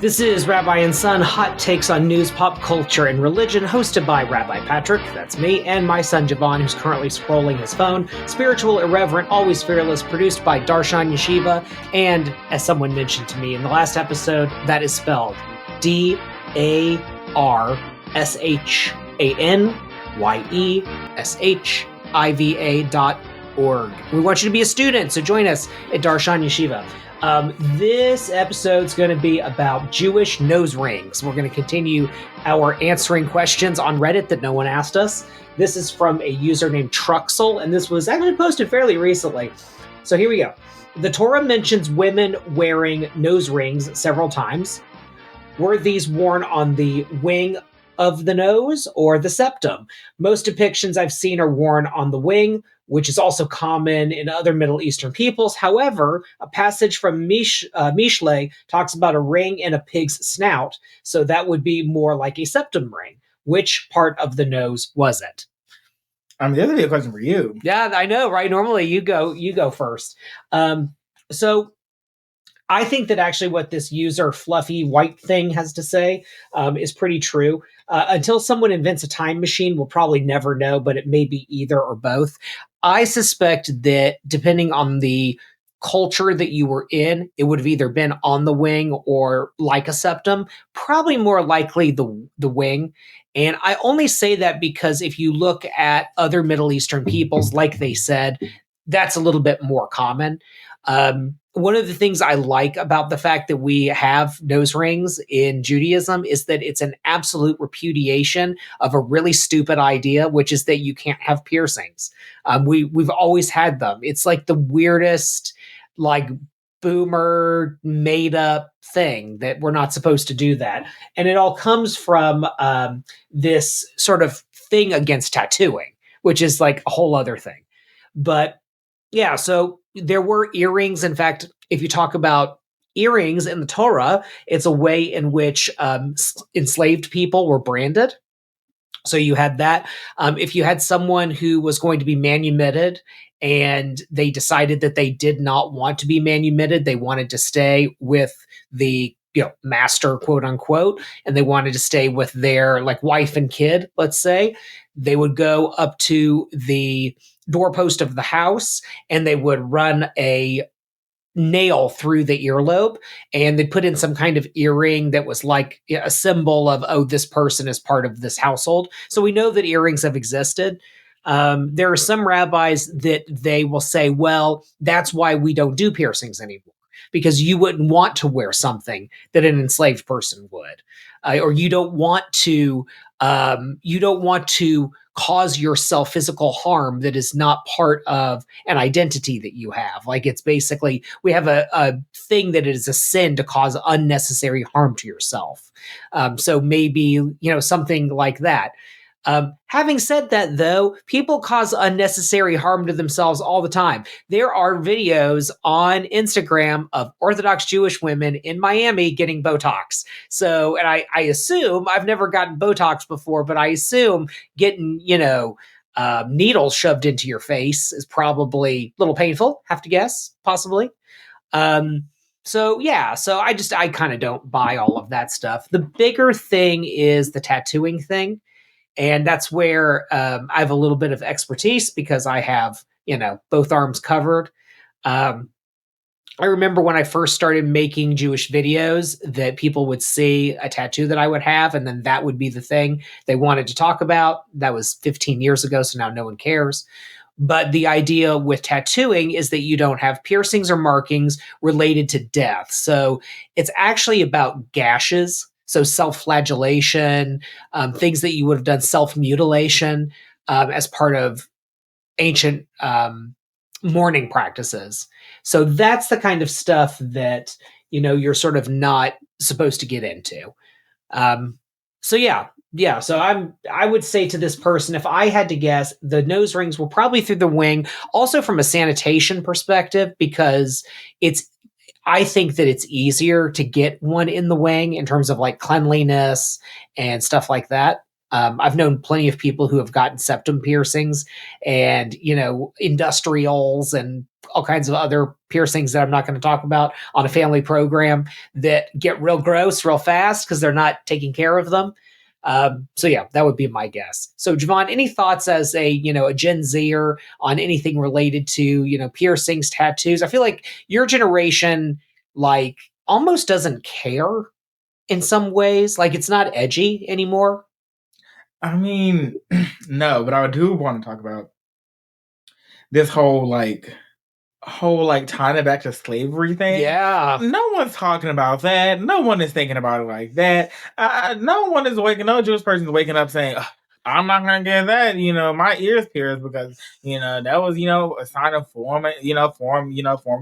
This is Rabbi & Son, hot takes on news, pop culture, and religion, hosted by Rabbi Patrick, that's me, and my son Javon, who's currently scrolling his phone. Spiritual, irreverent, always fearless, produced by Darshan Yeshiva, and, as someone mentioned to me in the last episode, that is spelled DARSHANYESHIVA.org. We want you to be a student, so join us at Darshan Yeshiva. This episode's going to be about Jewish nose rings. We're going to continue our answering questions on Reddit that no one asked us. This is from a user named Truxel, and this was actually posted fairly recently. So here we go. The Torah mentions women wearing nose rings several times. Were these worn on the wing of the nose or the septum? Most depictions I've seen are worn on the wing, which is also common in other Middle Eastern peoples. However, a passage from Mishle talks about a ring in a pig's snout, so that would be more like a septum ring. Which part of the nose was it? That would be a question for you. Yeah, I know, right? Normally you go first. So I think that actually what this user Fluffy White Thing has to say is pretty true. Until someone invents a time machine, we'll probably never know, but it may be either or both. I suspect that depending on the culture that you were in, it would have either been on the wing or like a septum, probably more likely the wing. And I only say that because if you look at other Middle Eastern peoples, like they said, that's a little bit more common. One of the things I like about the fact that we have nose rings in Judaism is that it's an absolute repudiation of a really stupid idea, which is that you can't have piercings. We've always had them. It's like the weirdest, like boomer made up thing that we're not supposed to do that. And it all comes from this sort of thing against tattooing, which is like a whole other thing. But yeah, so there were earrings. In fact, if you talk about earrings in the Torah, it's a way in which enslaved people were branded. So you had that. If you had someone who was going to be manumitted and they decided that they did not want to be manumitted, they wanted to stay with the master, quote unquote, and they wanted to stay with their like wife and kid, let's say, they would go up to the doorpost of the house and they would run a nail through the earlobe and they put in some kind of earring that was like a symbol of, oh, this person is part of this household. So we know that earrings have existed. There are some rabbis that they will say, well, that's why we don't do piercings anymore, because you wouldn't want to wear something that an enslaved person would, or you don't want to cause yourself physical harm that is not part of an identity that you have. Like it's basically, we have a thing that it is a sin to cause unnecessary harm to yourself. So maybe, something like that. Having said that, though, people cause unnecessary harm to themselves all the time. There are videos on Instagram of Orthodox Jewish women in Miami getting Botox. So, and I assume, I've never gotten Botox before, but I assume getting, needles shoved into your face is probably a little painful, have to guess, possibly. So I kind of don't buy all of that stuff. The bigger thing is the tattooing thing. And that's where I have a little bit of expertise because I have, both arms covered. I remember when I first started making Jewish videos that people would see a tattoo that I would have, and then that would be the thing they wanted to talk about. That was 15 years ago, so now no one cares. But the idea with tattooing is that you don't have piercings or markings related to death. So it's actually about gashes. So self-flagellation, things that you would have done, self-mutilation as part of ancient mourning practices. So that's the kind of stuff that, you're sort of not supposed to get into. So I would say to this person, if I had to guess, the nose rings were probably through the wing, also from a sanitation perspective, because I think that it's easier to get one in the wing in terms of like cleanliness and stuff like that. I've known plenty of people who have gotten septum piercings and, industrials and all kinds of other piercings that I'm not going to talk about on a family program that get real gross real fast because they're not taking care of them. So yeah, that would be my guess. So Javon, any thoughts as a Gen Zer on anything related to, piercings, tattoos? I feel like your generation, like, almost doesn't care in some ways. Like, it's not edgy anymore. I mean, no, but I do want to talk about this whole tying it back to slavery thing. Yeah. No one's talking about that. No one is thinking about it like that. No Jewish person is waking up saying, I'm not going to get that, my ears pierced because, that was, a sign of form of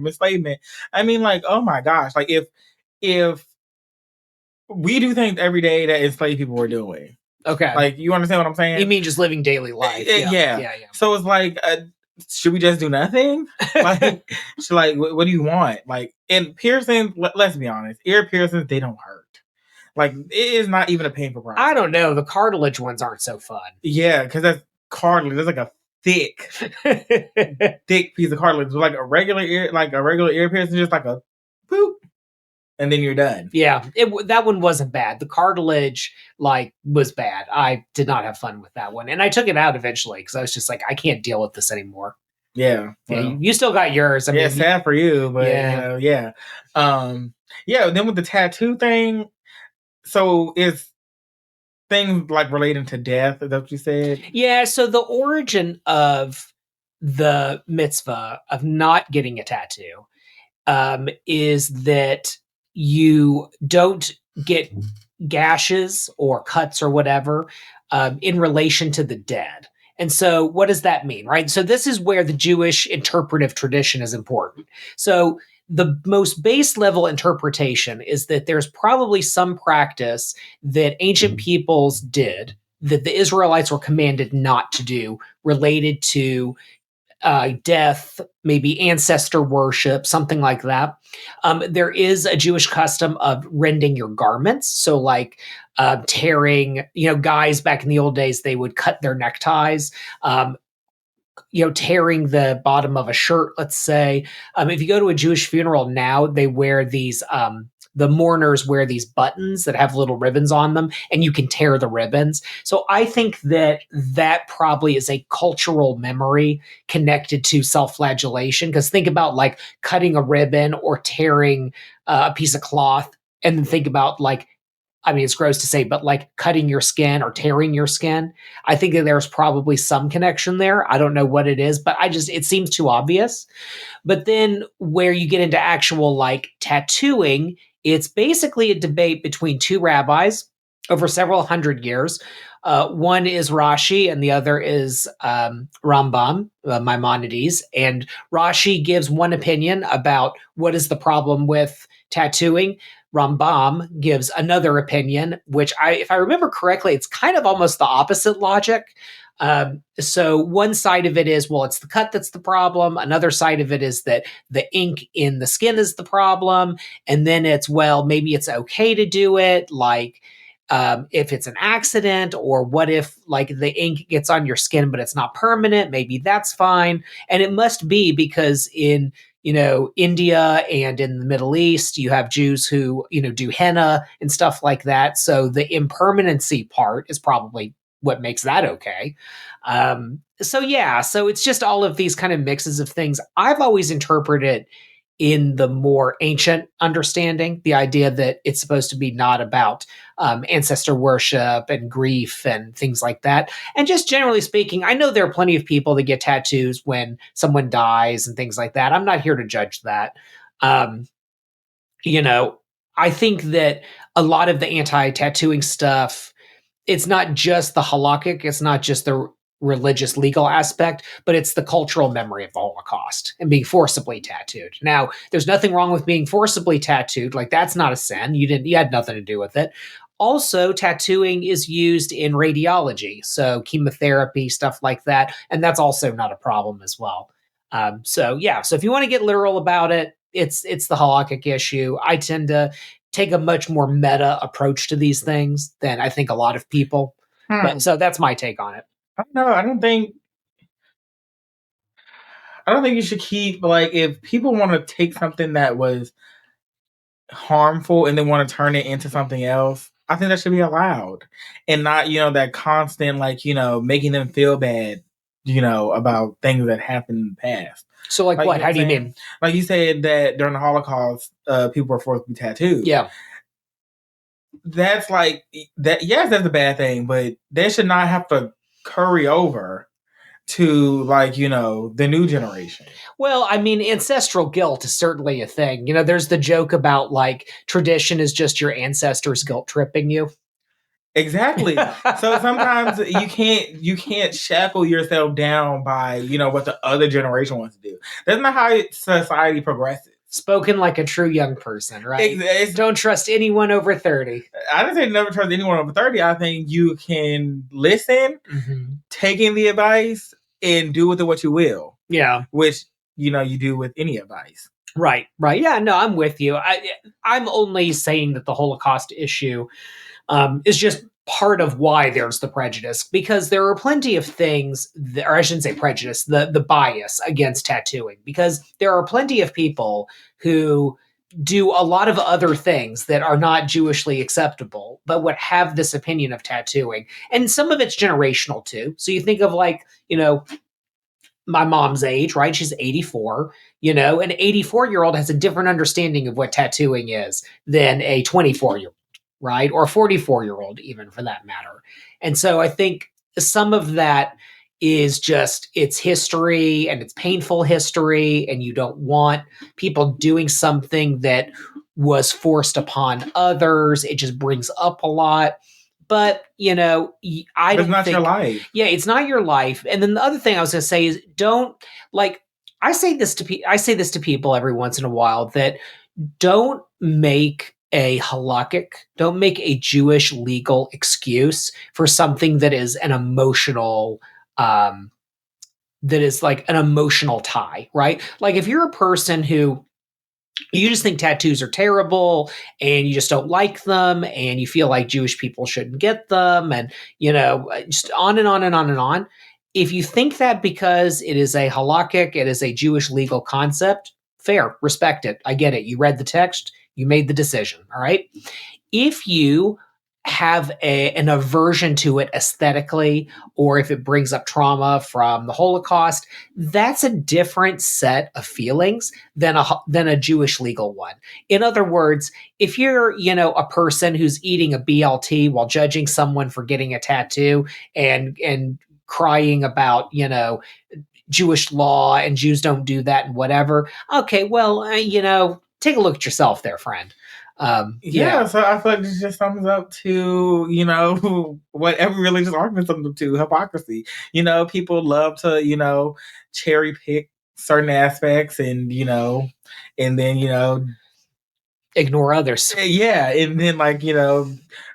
enslavement. I mean, like, oh my gosh, like if we do things every day that enslaved people were doing. Okay. Like, you understand what I'm saying? You mean just living daily life? Yeah. So it's like, should we just do nothing? Like, what do you want? Like, and piercings, let's be honest, ear piercings, they don't hurt. Like, it is not even a painful process. I don't know. The cartilage ones aren't so fun. Yeah, because that's cartilage. There's like a thick piece of cartilage. So like a regular ear piercing, just like a boop, and then you're done. Yeah, that one wasn't bad. The cartilage, was bad. I did not have fun with that one. And I took it out eventually because I was just like, I can't deal with this anymore. Yeah. Well, yeah, you still got yours. I mean, sad for you, but, yeah. Then with the tattoo thing, so is things like relating to death, is that what you said? Yeah, so the origin of the mitzvah of not getting a tattoo is that you don't get gashes or cuts or whatever in relation to the dead. And so what does that mean, right? So this is where the Jewish interpretive tradition is important. So the most base level interpretation is that there's probably some practice that ancient peoples did that the Israelites were commanded not to do related to death, maybe ancestor worship, something like that. There is a Jewish custom of rending your garments. So tearing, guys back in the old days, they would cut their neckties, tearing the bottom of a shirt, let's say. If you go to a Jewish funeral now, they wear these, the mourners wear these buttons that have little ribbons on them, and you can tear the ribbons. So I think that probably is a cultural memory connected to self-flagellation. Because think about cutting a ribbon or tearing a piece of cloth, and then think about it's gross to say, but cutting your skin or tearing your skin. I think that there's probably some connection there. I don't know what it is, but it seems too obvious. But then where you get into actual tattooing, it's basically a debate between two rabbis over several hundred years. One is Rashi and the other is Rambam, Maimonides. And Rashi gives one opinion about what is the problem with tattooing. Rambam gives another opinion, which if I remember correctly, it's kind of almost the opposite logic. So one side of it is, well, it's the cut that's the problem. Another side of it is that the ink in the skin is the problem. And then it's, well, maybe it's okay to do it. If it's an accident, or what if the ink gets on your skin, but it's not permanent, maybe that's fine. And it must be because in India and in the Middle East, you have Jews who, do henna and stuff like that. So the impermanency part is probably what makes that okay. So it's just all of these kind of mixes of things. I've always interpreted in the more ancient understanding, the idea that it's supposed to be not about ancestor worship and grief and things like that. And just generally speaking, I know there are plenty of people that get tattoos when someone dies and things like that. I'm not here to judge that. I think that a lot of the anti-tattooing stuff, it's not just the halakhic, it's not just the religious legal aspect, but it's the cultural memory of the Holocaust and being forcibly tattooed. Now, there's nothing wrong with being forcibly tattooed. That's not a sin. You had nothing to do with it. Also, tattooing is used in radiology, so chemotherapy, stuff like that, and that's also not a problem as well. So if you want to get literal about it, it's the halakhic issue. I tend to take a much more meta approach to these things than I think a lot of people. But so that's my take on it. I don't know. I don't think you should keep, like, if people want to take something that was harmful and they want to turn it into something else, I think that should be allowed, and not, that constant, like, making them feel bad, about things that happened in the past. So, like what? How do you mean? Like you said that during the Holocaust, people were forced to be tattooed. Yeah. That's like that. Yes, that's a bad thing, but they should not have to curry over to, like, the new generation. Well, I mean, ancestral guilt is certainly a thing. There's the joke about, like, tradition is just your ancestors guilt tripping you. Exactly. So sometimes you can't shackle yourself down by, what the other generation wants to do. That's not how society progresses. Spoken like a true young person, right? Don't trust anyone over 30. I didn't say never trust anyone over 30. I think you can listen, take in the advice, and do with it what you will. Yeah. Which, you do with any advice. Right. Yeah, no, I'm with you. I'm only saying that the Holocaust issue is just part of why there's the prejudice, because there are plenty of things or I shouldn't say prejudice, the bias against tattooing, because there are plenty of people who do a lot of other things that are not Jewishly acceptable, but would have this opinion of tattooing. And some of it's generational too. So you think of, like, my mom's age, right? She's 84, an 84-year-old has a different understanding of what tattooing is than a 24-year-old. Right? Or a 44-year-old, even, for that matter. And so I think some of that is just, it's history and it's painful history, and you don't want people doing something that was forced upon others. It just brings up a lot. But, I don't think it's not your life. Yeah, it's not your life. And then the other thing I was going to say is, don't, like, I say this to people every once in a while, that don't make a halakhic, don't make a Jewish legal excuse for something that is an emotional, that is like an emotional tie, right? Like, if you're a person who you just think tattoos are terrible and you just don't like them and you feel like Jewish people shouldn't get them, and, just on and on and on and on. If you think that because it is a halakhic, it is a Jewish legal concept, fair, respect it. I get it. You read the text, you made the decision. All right. If you have an aversion to it aesthetically, or if it brings up trauma from the Holocaust, that's a different set of feelings than a Jewish legal one. In other words, if you're, a person who's eating a BLT while judging someone for getting a tattoo and crying about, Jewish law and Jews don't do that and whatever. Okay, well, take a look at yourself there, friend. Yeah, so I feel like this just sums up to, what every religious argument sums up to: hypocrisy. People love to, cherry pick certain aspects and, and then, ignore others. Yeah, and then, like,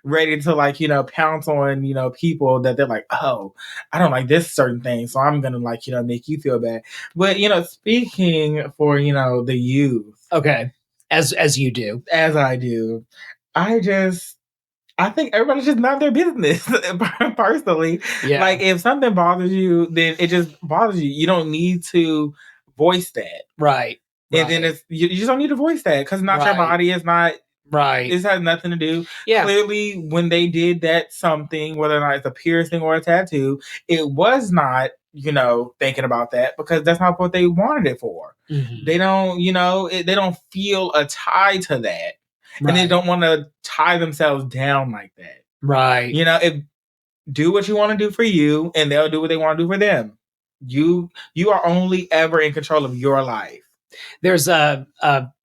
ready to, like, pounce on, people that they're like, oh, I don't like this certain thing, so I'm gonna, like, make you feel bad. But, speaking for, the youth. Okay. As you do. As I do. I think everybody's just not their business, personally. Yeah. Like, if something bothers you, then it just bothers you. You don't need to voice that. Right. And then you just don't need to voice that, because not your body. It's not right. This has nothing to do. Yeah. Clearly, when they did that something, whether or not it's a piercing or a tattoo, it was not, thinking about that, because that's not what they wanted it for. Mm-hmm. They don't, they don't feel a tie to that. Right. And they don't want to tie themselves down like that. Right. Do what you want to do for you, and they'll do what they want to do for them. You are only ever in control of your life. There's a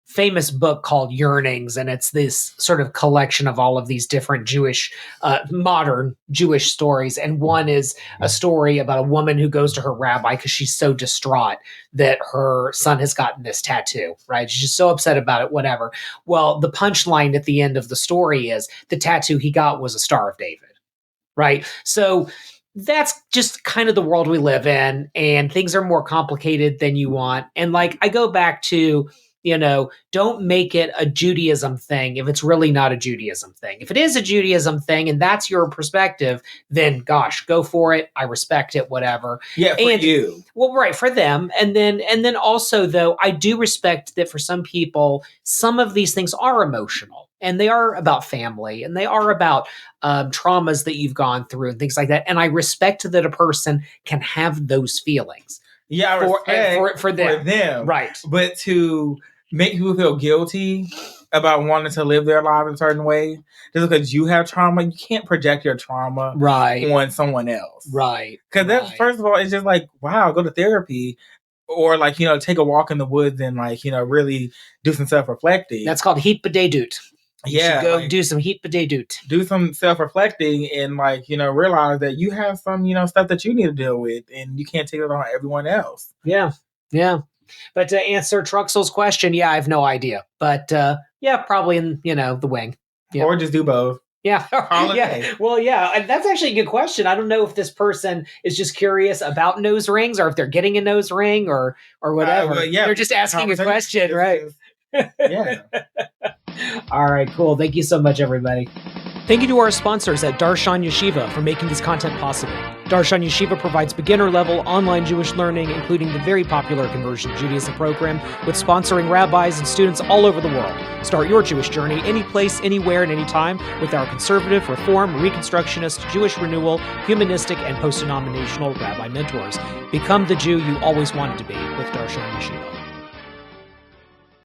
famous book called Yearnings, and it's this sort of collection of all of these different Jewish, modern Jewish stories. And one is a story about a woman who goes to her rabbi because she's so distraught that her son has gotten this tattoo, right? She's just so upset about it, whatever. Well, the punchline at the end of the story is the tattoo he got was a Star of David, right? So that's just kind of the world we live in, and things are more complicated than you want. And, like, I go back to don't make it a Judaism thing if it's really not a Judaism thing. If it is a Judaism thing and that's your perspective, then gosh, go for it. I respect it, whatever. Yeah, for you. Well, right, for them. And then also, though, I do respect that for some people, some of these things are emotional and they are about family and they are about traumas that you've gone through and things like that. And I respect that a person can have those feelings. Yeah, for them. Right. But to make people feel guilty about wanting to live their lives in a certain way, just because you have trauma, you can't project your trauma on someone else. Right. Because that's, first of all, it's just like, wow, go to therapy. Or like, take a walk in the woods and like, really do some self-reflecting. That's called heat badedut. Yeah. Go do some heat badedut. Do some self-reflecting and like, realize that you have some, stuff that you need to deal with and you can't take it on everyone else. Yeah. Yeah. But to answer Truxell's question, I have no idea. But probably in, the wing. Yeah. Or just do both. Yeah. Yeah. Well, and that's actually a good question. I don't know if this person is just curious about nose rings or if they're getting a nose ring or whatever. They're just asking a question, right? Yeah. All right, cool. Thank you so much, everybody. Thank you to our sponsors at Darshan Yeshiva for making this content possible. Darshan Yeshiva provides beginner-level online Jewish learning, including the very popular Conversion to Judaism program, with sponsoring rabbis and students all over the world. Start your Jewish journey any place, anywhere, and anytime with our conservative, reform, reconstructionist, Jewish renewal, humanistic, and post-denominational rabbi mentors. Become the Jew you always wanted to be with Darshan Yeshiva.